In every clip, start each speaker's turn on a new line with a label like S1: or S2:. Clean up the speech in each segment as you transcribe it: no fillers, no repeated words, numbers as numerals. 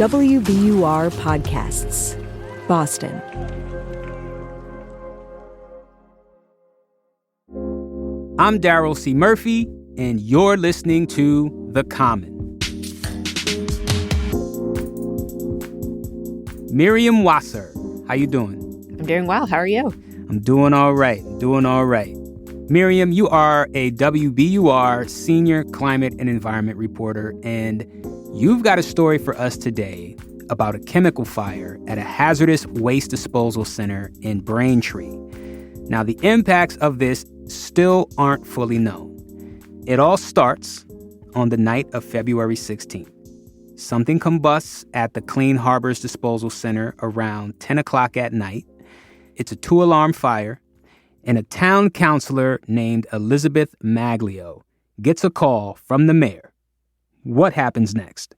S1: WBUR Podcasts, Boston.
S2: I'm Darryl C. Murphy, and you're listening to The Common. Miriam Wasser, how you doing?
S3: I'm doing well. How are you?
S2: I'm doing all right. Miriam, you are a WBUR senior climate and environment reporter, and you've got a story for us today about a chemical fire at a hazardous waste disposal center in Braintree. Now, the impacts of this still aren't fully known. It all starts on the night of February 16th. Something combusts at the Clean Harbors Disposal Center around 10 o'clock at night. It's a 2-alarm fire, and a town councilor named Elizabeth Maglio gets a call from the mayor. What happens next?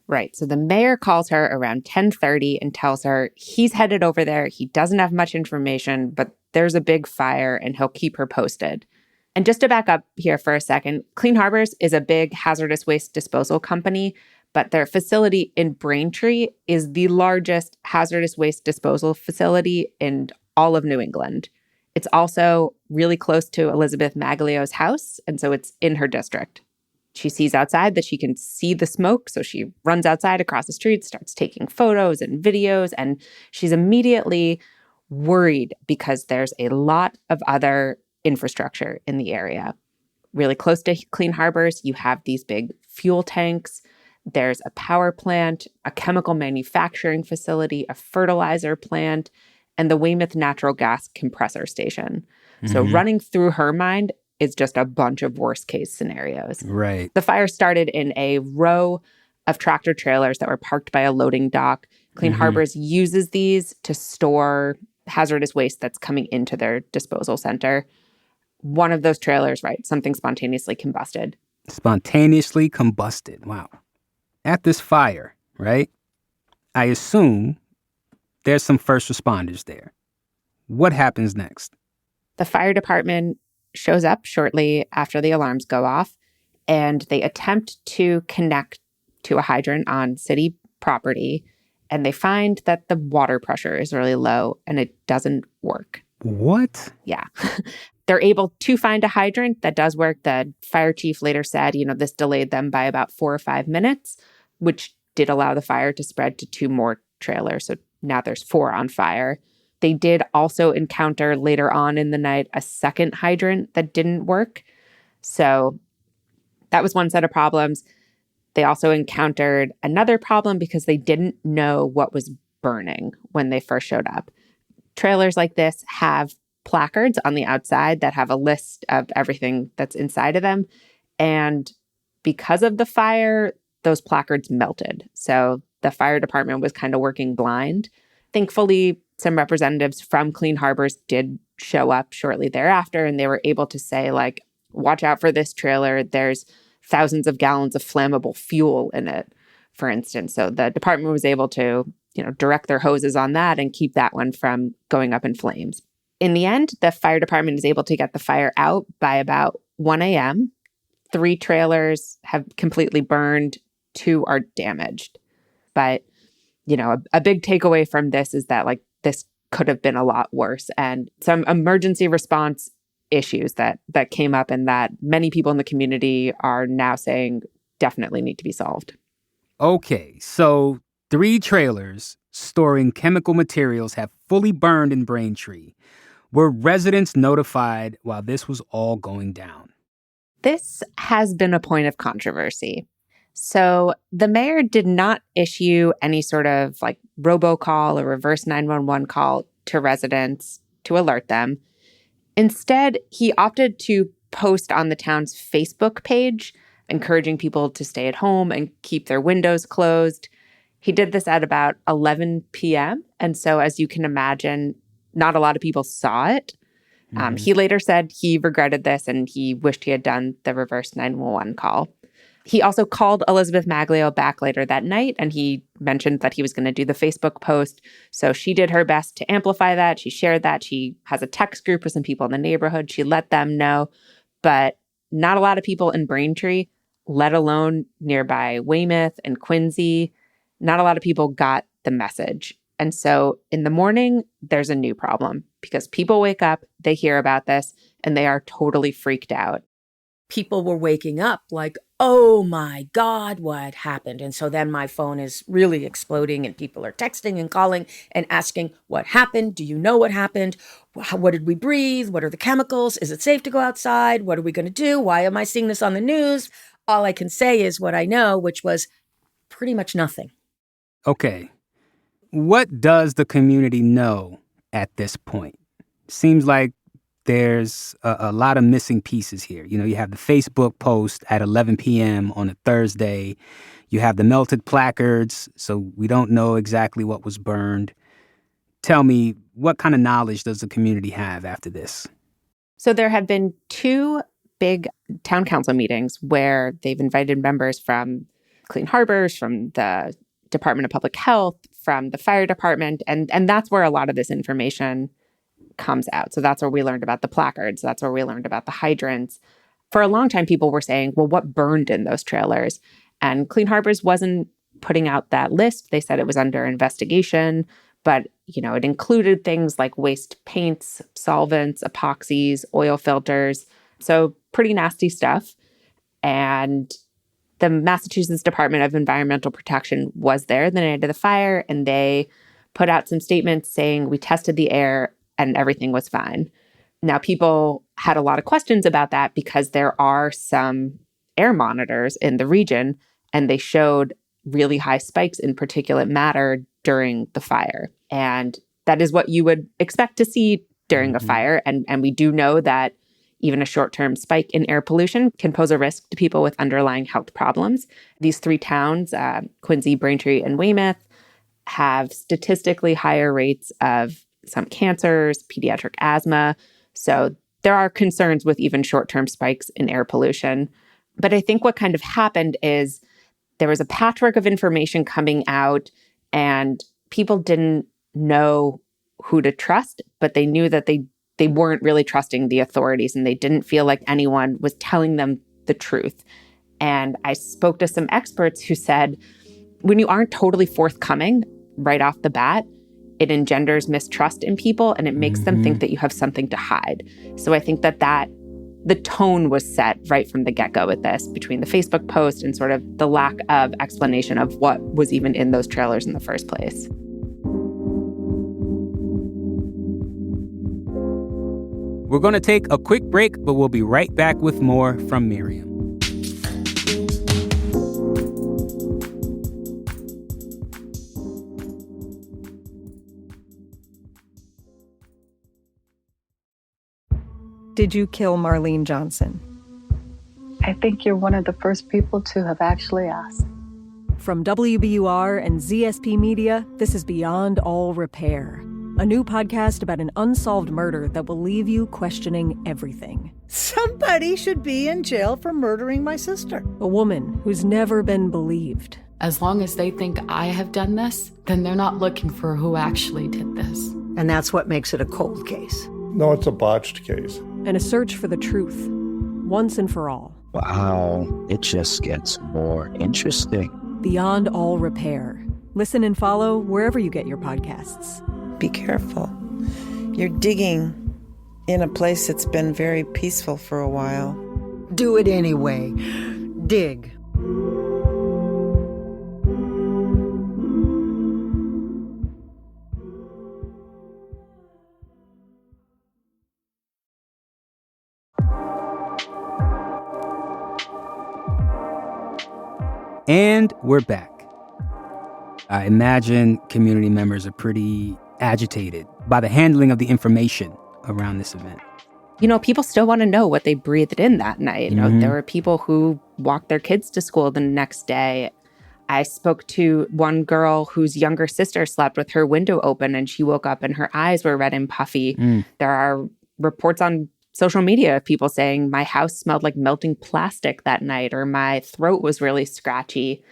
S3: Right. So the mayor calls her around 10:30 and tells her he's headed over there. He doesn't have much information, but there's a big fire and he'll keep her posted. And just to back up here for a second, Clean Harbors is a big hazardous waste disposal company, but their facility in Braintree is the largest hazardous waste disposal facility in all of New England. It's also really close to Elizabeth Maglio's house, and so it's in her district. She sees outside that she can see the smoke, so she runs outside across the street, starts taking photos and videos, and she's immediately worried because there's a lot of other infrastructure in the area. Really close to Clean Harbors, you have these big fuel tanks. There's a power plant, a chemical manufacturing facility, a fertilizer plant, and the Weymouth natural gas compressor station. So running through her mind is just a bunch of worst case scenarios.
S2: Right.
S3: The fire started in a row of tractor trailers that were parked by a loading dock. Clean Harbors uses these to store hazardous waste that's coming into their disposal center. One of those trailers, right, something spontaneously combusted.
S2: Spontaneously combusted. Wow. At this fire, right, I assume there's some first responders there. What happens next?
S3: The fire department shows up shortly after the alarms go off, and they attempt to connect to a hydrant on city property, and they find that the water pressure is really low, and it doesn't work.
S2: What?
S3: Yeah. They're able to find a hydrant that does work. The fire chief later said, this delayed them by about 4 or 5 minutes, which did allow the fire to spread to 2 more trailers. So now there's 4 on fire. They did also encounter later on in the night a second hydrant that didn't work. So that was one set of problems. They also encountered another problem because they didn't know what was burning when they first showed up. Trailers like this have placards on the outside that have a list of everything that's inside of them. And because of the fire, those placards melted. So the fire department was kind of working blind. Thankfully, some representatives from Clean Harbors did show up shortly thereafter, and they were able to say, watch out for this trailer. There's thousands of gallons of flammable fuel in it, for instance. So the department was able to, direct their hoses on that and keep that one from going up in flames. In the end, the fire department is able to get the fire out by about 1 a.m. 3 trailers have completely burned, 2 are damaged. But, a big takeaway from this is that, this could have been a lot worse. And some emergency response issues that came up and that many people in the community are now saying definitely need to be solved.
S2: Okay, so 3 trailers storing chemical materials have fully burned in Braintree. Were residents notified while this was all going down?
S3: This has been a point of controversy. So the mayor did not issue any sort of robocall or reverse 911 call to residents to alert them. Instead, he opted to post on the town's Facebook page, encouraging people to stay at home and keep their windows closed. He did this at about 11 p.m. And so, as you can imagine, not a lot of people saw it. He later said he regretted this and he wished he had done the reverse 911 call. He also called Elizabeth Maglio back later that night, and he mentioned that he was going to do the Facebook post. So she did her best to amplify that. She shared that. She has a text group with some people in the neighborhood. She let them know. But not a lot of people in Braintree, let alone nearby Weymouth and Quincy, Not a lot of people got the message. And so in the morning, there's a new problem because people wake up, they hear about this, and they are totally freaked out.
S4: People were waking up like, oh my God, what happened? And so then my phone is really exploding and people are texting and calling and asking, what happened? Do you know what happened? What did we breathe? What are the chemicals? Is it safe to go outside? What are we going to do? Why am I seeing this on the news? All I can say is what I know, which was pretty much nothing.
S2: Okay. What does the community know at this point? Seems like there's a lot of missing pieces here. You know, you have the Facebook post at 11 p.m. on a Thursday. You have the melted placards, so we don't know exactly what was burned. Tell me, what kind of knowledge does the community have after this?
S3: So there have been 2 big town council meetings where they've invited members from Clean Harbors, from the Department of Public Health, from the fire department, and that's where a lot of this information comes out. So that's where we learned about the placards. That's where we learned about the hydrants. For a long time, people were saying, well, what burned in those trailers? And Clean Harbors wasn't putting out that list. They said it was under investigation, but, you know, it included things like waste paints, solvents, epoxies, oil filters. So pretty nasty stuff. And the Massachusetts Department of Environmental Protection was there the night of the fire, and they put out some statements saying we tested the air and everything was fine. Now, people had a lot of questions about that because there are some air monitors in the region, and they showed really high spikes in particulate matter during the fire. And that is what you would expect to see during a fire. And we do know that even a short-term spike in air pollution can pose a risk to people with underlying health problems. These 3 towns, Quincy, Braintree, and Weymouth, have statistically higher rates of some cancers, pediatric asthma. So there are concerns with even short-term spikes in air pollution. But I think what kind of happened is there was a patchwork of information coming out, and people didn't know who to trust, but they knew that they weren't really trusting the authorities, and they didn't feel like anyone was telling them the truth. And I spoke to some experts who said, when you aren't totally forthcoming right off the bat, it engenders mistrust in people, and it makes them think that you have something to hide. So I think that the tone was set right from the get-go with this, between the Facebook post and sort of the lack of explanation of what was even in those trailers in the first place.
S2: We're going to take a quick break, but we'll be right back with more from Miriam.
S1: Did you kill Marlene Johnson?
S5: I think you're one of the first people to have actually asked.
S1: From WBUR and ZSP Media, this is Beyond All Repair, a new podcast about an unsolved murder that will leave you questioning everything.
S6: Somebody should be in jail for murdering my sister.
S1: A woman who's never been believed.
S7: As long as they think I have done this, then they're not looking for who actually did this.
S6: And that's what makes it a cold case.
S8: No, it's a botched case.
S1: And a search for the truth, once and for all.
S9: Wow, it just gets more interesting.
S1: Beyond All Repair. Listen and follow wherever you get your podcasts.
S10: Be careful. You're digging in a place that's been very peaceful for a while.
S6: Do it anyway. Dig.
S2: And we're back. I imagine community members are pretty agitated by the handling of the information around this event.
S3: You know, people still want to know what they breathed in that night. You know, there were people who walked their kids to school the next day. I spoke to one girl whose younger sister slept with her window open, and she woke up and her eyes were red and puffy. There are reports on social media of people saying, my house smelled like melting plastic that night, or my throat was really scratchy.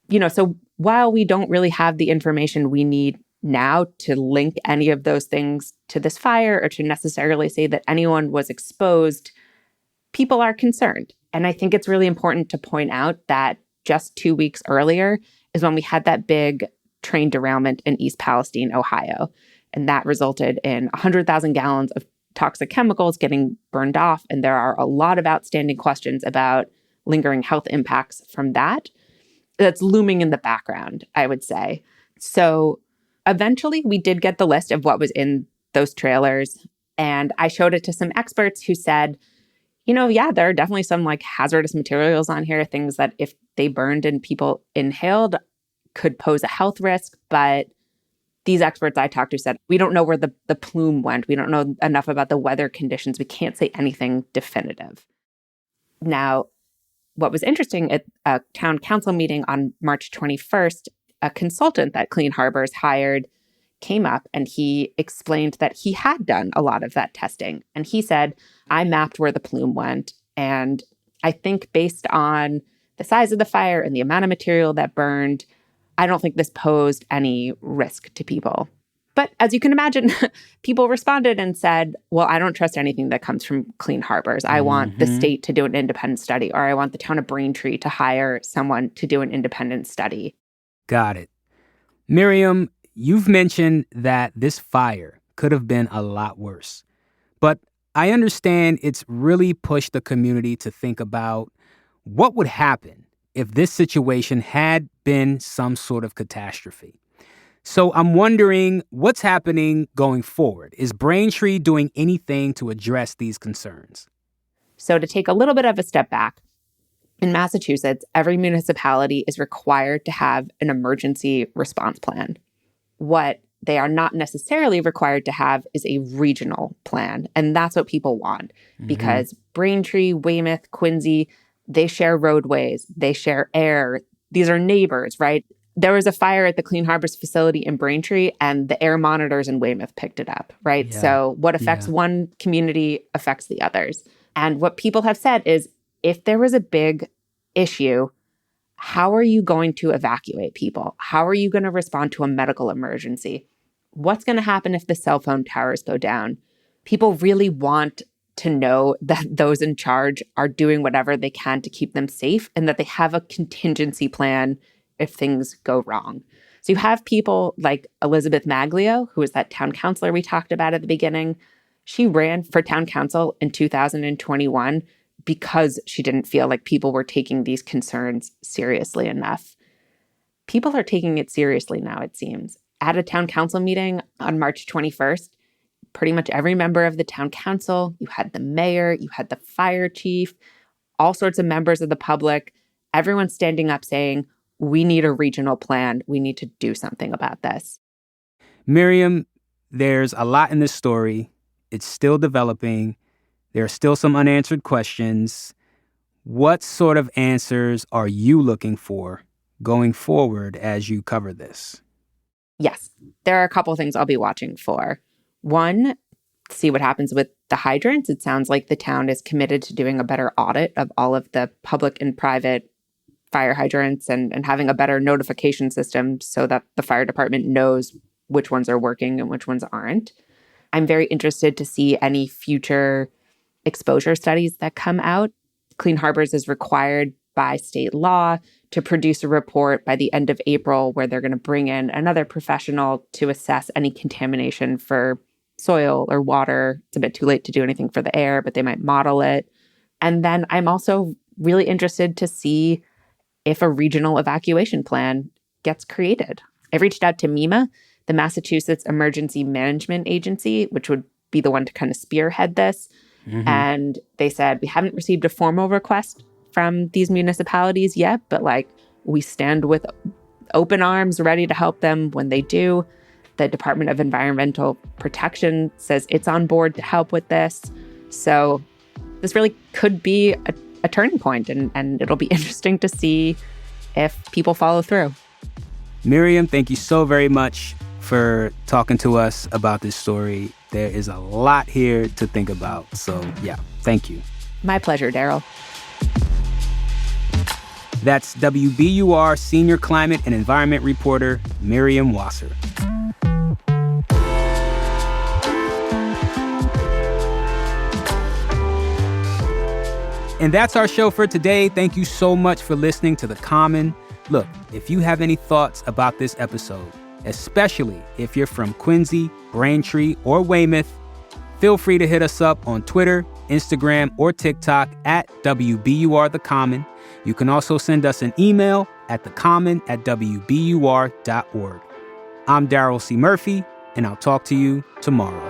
S3: You know, so while we don't really have the information we need now to link any of those things to this fire or to necessarily say that anyone was exposed, people are concerned. And I think it's really important to point out that just 2 weeks earlier, is when we had that big train derailment in East Palestine, Ohio. And that resulted in 100,000 gallons of toxic chemicals getting burned off. And there are a lot of outstanding questions about lingering health impacts from that. That's looming in the background, I would say. So eventually we did get the list of what was in those trailers. And I showed it to some experts who said, yeah, there are definitely some like hazardous materials on here, things that if they burned and people inhaled could pose a health risk. But these experts I talked to said, we don't know where the plume went. We don't know enough about the weather conditions. We can't say anything definitive. Now, what was interesting at a town council meeting on March 21st, a consultant that Clean Harbors hired came up and he explained that he had done a lot of that testing. And he said, I mapped where the plume went. And I think based on the size of the fire and the amount of material that burned, I don't think this posed any risk to people. But as you can imagine, people responded and said, well, I don't trust anything that comes from Clean Harbors. I want the state to do an independent study, or I want the town of Braintree to hire someone to do an independent study.
S2: Got it. Miriam, you've mentioned that this fire could have been a lot worse. But I understand it's really pushed the community to think about what would happen if this situation had been some sort of catastrophe. So I'm wondering what's happening going forward. Is Braintree doing anything to address these concerns?
S3: So to take a little bit of a step back, in Massachusetts, every municipality is required to have an emergency response plan. What they are not necessarily required to have is a regional plan. And that's what people want because Braintree, Weymouth, Quincy, they share roadways, they share air. These are neighbors, right? There was a fire at the Clean Harbors facility in Braintree and the air monitors in Weymouth picked it up, right? Yeah. So what affects one community affects the others. And what people have said is if there was a big issue, how are you going to evacuate people? How are you going to respond to a medical emergency? What's going to happen if the cell phone towers go down? People really want to know that those in charge are doing whatever they can to keep them safe and that they have a contingency plan if things go wrong. So you have people like Elizabeth Maglio, who was that town councilor we talked about at the beginning. She ran for town council in 2021 because she didn't feel like people were taking these concerns seriously enough. People are taking it seriously now, it seems. At a town council meeting on March 21st, pretty much every member of the town council, you had the mayor, you had the fire chief, all sorts of members of the public, everyone standing up saying, we need a regional plan. We need to do something about this.
S2: Miriam, there's a lot in this story. It's still developing. There are still some unanswered questions. What sort of answers are you looking for going forward as you cover this?
S3: Yes, there are a couple of things I'll be watching for. One, see what happens with the hydrants. It sounds like the town is committed to doing a better audit of all of the public and private fire hydrants and having a better notification system so that the fire department knows which ones are working and which ones aren't. I'm very interested to see any future exposure studies that come out. Clean Harbors is required by state law to produce a report by the end of April where they're going to bring in another professional to assess any contamination for soil or water. It's a bit too late to do anything for the air, but they might model it. And then I'm also really interested to see if a regional evacuation plan gets created. I've reached out to MEMA, the Massachusetts Emergency Management Agency, which would be the one to kind of spearhead this. And they said, we haven't received a formal request from these municipalities yet, but we stand with open arms, ready to help them when they do. The Department of Environmental Protection says it's on board to help with this. So this really could be a turning point, and it'll be interesting to see if people follow through.
S2: Miriam, thank you so very much for talking to us about this story. There is a lot here to think about. So, yeah, thank you.
S3: My pleasure, Daryl.
S2: That's WBUR Senior Climate and Environment Reporter Miriam Wasser. And that's our show for today. Thank you so much for listening to The Common. Look, if you have any thoughts about this episode, especially if you're from Quincy, Braintree, or Weymouth, feel free to hit us up on Twitter, Instagram, or TikTok at WBUR The Common. You can also send us an email at thecommon@wbur.org. I'm Daryl C. Murphy, and I'll talk to you tomorrow.